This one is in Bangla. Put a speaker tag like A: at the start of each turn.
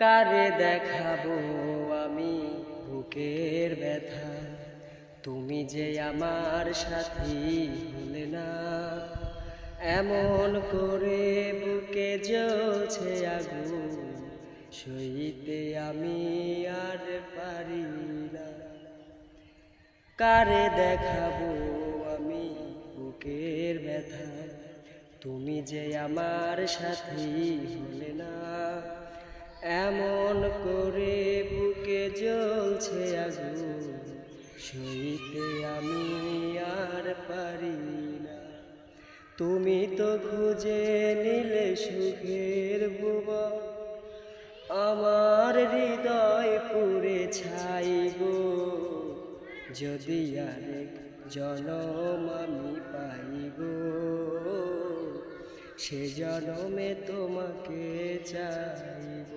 A: কারে দেখাবো আমি বুকের ব্যথা, তুমি যে আমার সাথী হলে না। এমন করে বুকে জ্বলছে আগুন, সইতে আমি আর পারি না। কারে দেখাবো আমি বুকের ব্যথা, তুমি যে আমার সাথী হলে না। এমন করে বুকে জ্বলছে আগুন, সইতে আমি আর পারি না। তুমি তো খুঁজে নিলে সুখের ভুবন, আমার হৃদয় পুড়ে ছাই গো। যদি আরেক জনম আমি পাই গো, সে জনমে তোমাকে চাইব।